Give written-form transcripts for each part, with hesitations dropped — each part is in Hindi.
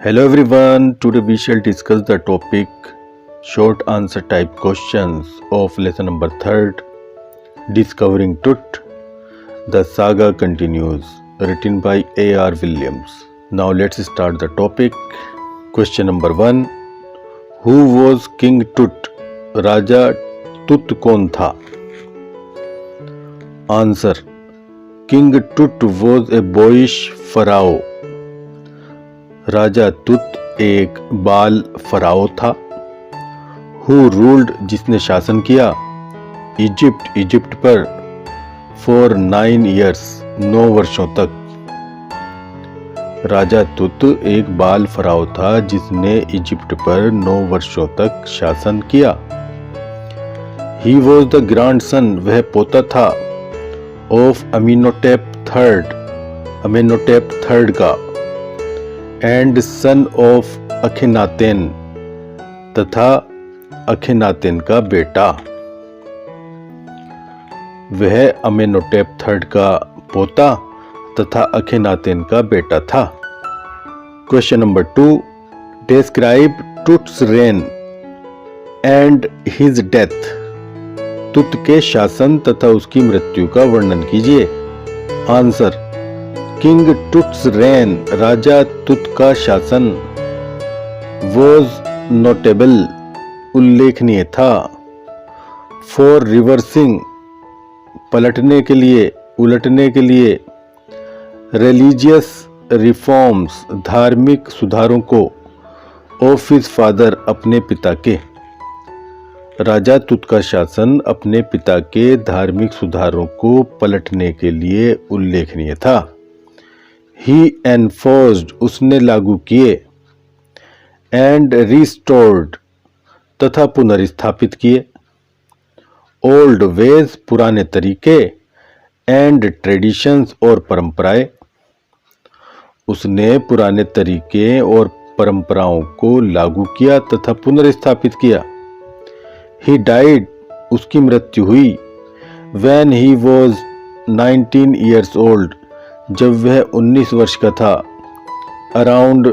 Hello everyone, today we shall discuss the topic short answer type questions of lesson number 3rd, Discovering Tut. The saga continues, written by A.R. Williams. Now let's start the topic. Question number 1. Who was King Tut? राजा तुत कौन था? Answer. King Tut was a boyish pharaoh. राजा तुत एक बाल फराओ था. हु रूल्ड जिसने शासन किया. इजिप्ट पर फॉर 9 years 9 वर्षों तक. राजा तुत एक बाल फराओ था जिसने इजिप्ट पर 9 वर्षों तक शासन किया. ही वॉज द ग्रैंडसन वह पोता था. ऑफ अमीनोटेप थर्ड का. एंड सन ऑफ अखिनातेन तथा अखिनातेन का बेटा. वह अमेनोटेप थर्ड का पोता तथा अखिनातेन का बेटा था. Question number 2. Describe Tut's reign and his death. Tut के शासन तथा उसकी मृत्यु का वर्णन कीजिए. आंसर. किंग टुट्स रेन राजा तुत का शासन वॉज नोटेबल उल्लेखनीय था. फॉर रिवर्सिंग पलटने के लिए उलटने के लिए. रिलीजियस रिफॉर्म्स धार्मिक सुधारों को. ऑफ हिज फादर अपने पिता के. राजा तुत का शासन अपने पिता के धार्मिक सुधारों को पलटने के लिए उल्लेखनीय था. ही एनफोर्स्ड उसने लागू किए. एंड रिस्टोर्ड तथा पुनर्स्थापित किए. ओल्ड वेज पुराने तरीके. एंड ट्रेडिशंस और परंपराएं. उसने पुराने तरीके और परंपराओं को लागू किया तथा पुनर्स्थापित किया. ही डाइड उसकी मृत्यु हुई. When he was 19 years old जब वह 19 वर्ष का था. अराउंड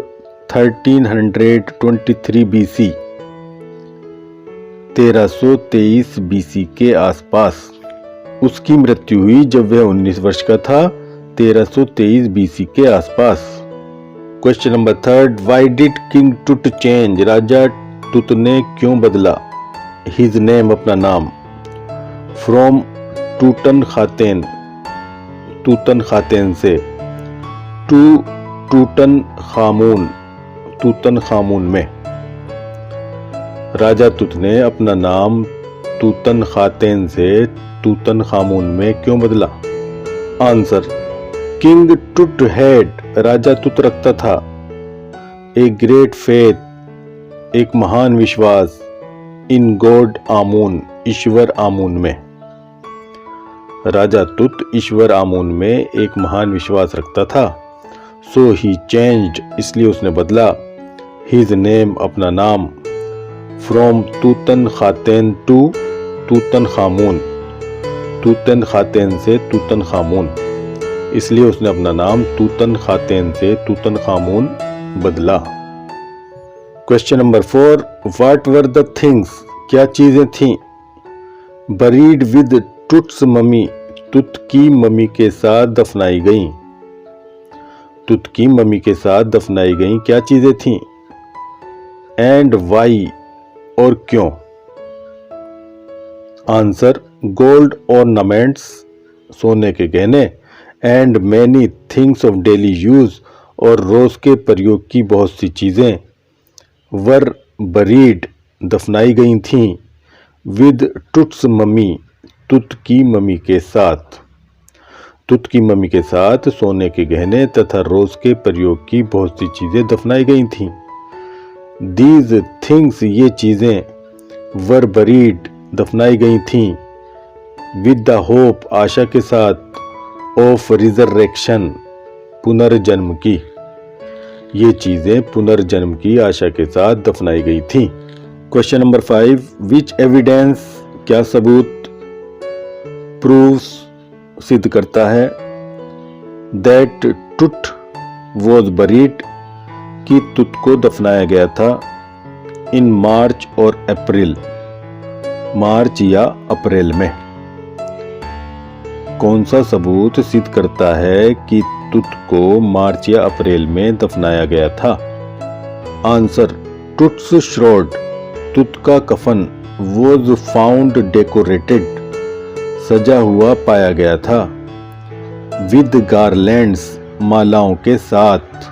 1323 BC 1323 BC के आसपास. उसकी मृत्यु हुई जब वह 19 वर्ष का था 1323 BC के आसपास. Question number 3. Why did king टुट चेंज राजा तुत ने क्यों बदला हिज नेम अपना नाम. फ्रॉम टूटन खातेन से. टू टूटन खामून में. राजा तुत ने अपना नाम तूतन खातेन से तूतन खामून में क्यों बदला. आंसर. किंग टुट हैड राजा तुत रखता था. ए ग्रेट फेथ एक महान विश्वास. इन गॉड आमून ईश्वर आमून में. राजा तुत ईश्वर आमून में एक महान विश्वास रखता था. सो ही चेंज्ड इसलिए उसने बदला. हिज नेम अपना नाम. From तूतन खातेन to तूतन खामून. तूतन खातेन से तूतन खामून इसलिए उसने अपना नाम तूतन खातेन से तूतन खामून बदला. Question number 4. What were the things क्या चीजें थीं. बरीड विद टुट्स मम्मी तुत की मम्मी के साथ दफनाई गईं. तुत की मम्मी के साथ दफनाई गईं क्या चीजें थीं. एंड वाई और क्यों. आंसर. गोल्ड ऑर्नामेंट्स सोने के गहने. And many things of daily use और रोज के प्रयोग की बहुत सी चीजें. वर बरीड दफनाई गई थीं. विद टुट्स मम्मी तुत की मम्मी के साथ. तुत की मम्मी के साथ सोने के गहने तथा रोज के प्रयोग की बहुत सी चीजें दफनाई गई थीं. दीज थिंग्स ये चीजें. वर बरीड दफनाई गई थीं. विद द होप आशा के साथ. ऑफ रिजरेक्शन पुनर्जन्म की. ये चीजें पुनर्जन्म की आशा के साथ दफनाई गई थीं. Question number 5. विच एविडेंस क्या सबूत प्रूव्स सिद्ध करता है दैट टुट वॉज बरीड कि तुत को दफनाया गया था इन मार्च और अप्रैल, मार्च या अप्रैल में। कौन सा सबूत सिद्ध करता है कि तुत को मार्च या अप्रैल में दफनाया गया था? आंसर, तुत्स श्रोड, तुत का कफन, वॉज फाउंड डेकोरेटेड, सजा हुआ पाया गया था, विद गारलैंड्स, मालाओं के साथ,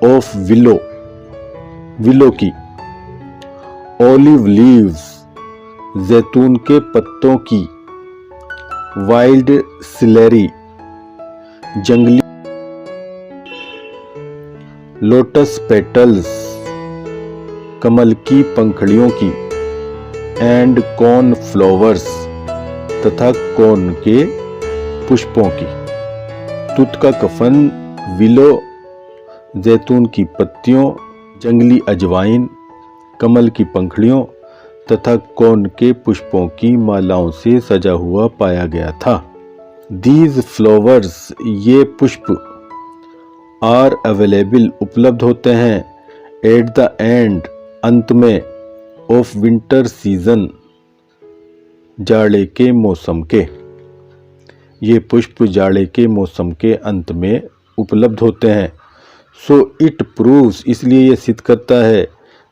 ऑफ विलो, विलो की, ऑलिव लीव्स, जैतून के पत्तों की, वाइल्ड सिलेरी, जंगली, लोटस पेटल्स, कमल की पंखड़ियों की, एंड कॉर्न फ्लावर्स, तथा कॉर्न के पुष्पों की। तुत का कफन विलो, जैतून की पत्तियों, जंगली अजवाइन, कमल की पंखड़ियों तथा कॉर्न के पुष्पों की मालाओं से सजा हुआ पाया गया था। दीज फ्लावर्स, ये पुष्प, आर अवेलेबल, उपलब्ध होते हैं, एट द एंड, अंत में, ऑफ विंटर सीजन, जाड़े के मौसम के। ये पुष्प जाड़े के मौसम के अंत में उपलब्ध होते हैं। सो इट प्रूव्स, इसलिए ये सिद्ध करता है,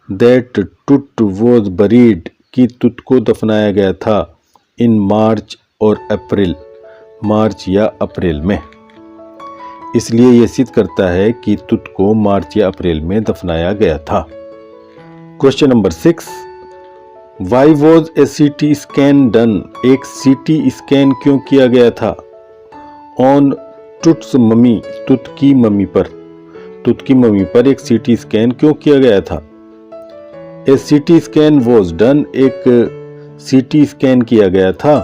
दैट तुत वॉज बरीड, कि तुत को दफनाया गया था इन मार्च और अप्रैल, मार्च या अप्रैल में। इसलिए यह सिद्ध करता है कि तुत को मार्च या अप्रैल में दफनाया गया था। Question number 6, why was a CT scan done, एक सीटी स्कैन क्यों किया गया था? ऑन तुत्स मम्मी, तुत की मम्मी पर, तुत की मम्मी पर एक सीटी स्कैन क्यों किया गया था? ए सीटी स्कैन वॉज डन, एक सीटी स्कैन किया गया था,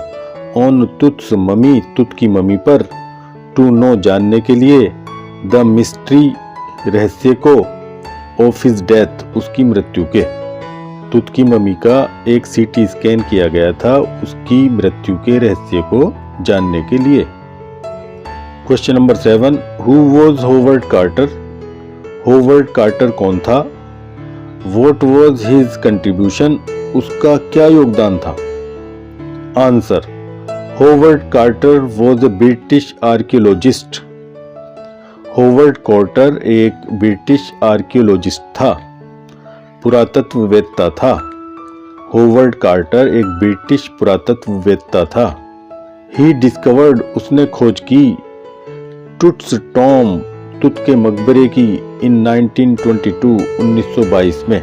ऑन तुत्स मम्मी, तुत की मम्मी पर, टू नो, जानने के लिए, द मिस्ट्री, रहस्य को, ऑफ हिज डेथ, उसकी मृत्यु के। तुत की मम्मी का एक सीटी स्कैन किया गया था उसकी मृत्यु के रहस्य को जानने के लिए। Question number 7, who was Howard Carter, Howard Carter कौन था? What was his contribution, उसका क्या योगदान था? Answer, Howard Carter was a British archaeologist. Howard Carter एक ब्रिटिश आर्कियोलॉजिस्ट था, पुरातत्ववेत्ता था। होवर्ड कार्टर एक ब्रिटिश पुरातत्ववेत्ता था। ही डिस्कवर्ड, उसने खोज की, तुत्स टॉम, तुत के मकबरे की, इन 1922, 1922 में।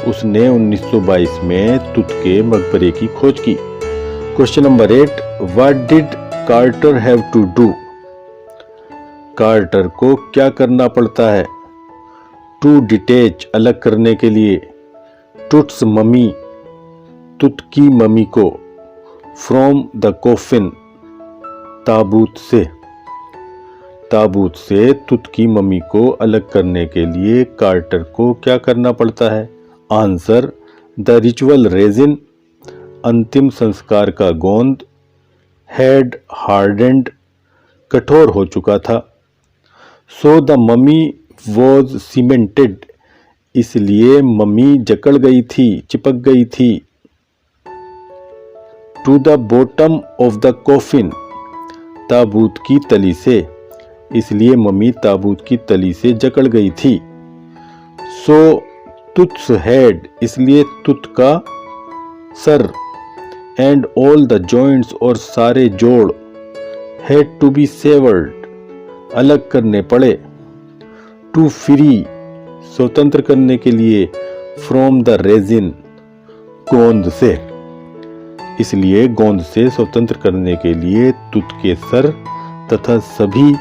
उसने 1922 में तुत के मकबरे की खोज की। Question number 8, what did Carter have to do, Carter को क्या करना पड़ता है? टू डिटेच, अलग करने के लिए, तुत्स मम्मी, तुत की मम्मी को, फ्रॉम द कोफिन, ताबूत से, ताबूत से तुत की मम्मी को अलग करने के लिए कार्टर को क्या करना पड़ता है? आंसर, द रिचुअल रेजिन, अंतिम संस्कार का गोंद, हैड हार्डेंड, कठोर हो चुका था। So the mummy was cemented, इसलिए मम्मी जकड़ गई थी, चिपक गई थी। To the bottom of the coffin, ताबूत की तली से, इसलिए मम्मी ताबूत की तली से जकड़ गई थी। सो तुत्स हेड, इसलिए तुत का sir, and all the joints, और सारे जोड़, हैड टू बी सेवर्ड, अलग करने पड़े। टू फ्री, स्वतंत्र करने के लिए, फ्रॉम द रेजिन, गोंद से, इसलिए गोंद से स्वतंत्र करने के लिए तुत के सर तथा सभी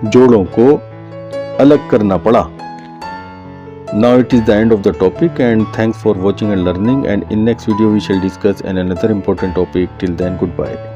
जोड़ों को अलग करना पड़ा। Now it is the end of the topic, and thanks for watching and learning, and in next video we shall discuss another important topic. Till then, goodbye.